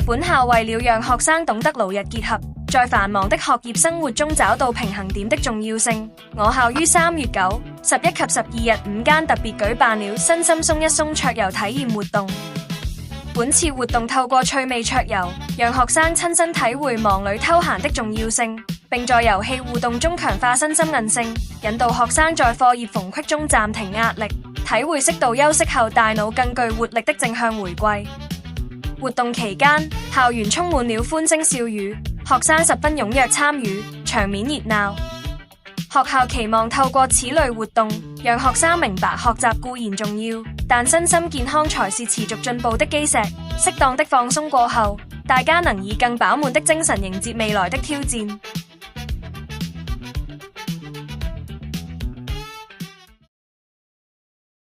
本校為了讓學生懂得勞逸結合，在繁忙的學業生活中找到平衡點的重要性，我校於3月9、11及12日午間特別舉辦了身心鬆一鬆桌遊體驗活動。本次活動透過趣味桌遊，讓學生親身體會忙裏偷閒的重要性，並在遊戲互動中強化身心韌性，引導學生在課業縫隙中暫停壓力，體會適度休息後大腦更具活力的正向回饋。活動期間，校園充滿了歡聲笑語，學生十分踴躍參與，場面熱鬧。學校期望透過此類活動，讓學生明白學習固然重要，但身心健康才是持續進步的基石。適當的放鬆過後，大家能以更飽滿的精神迎接未來的挑戰。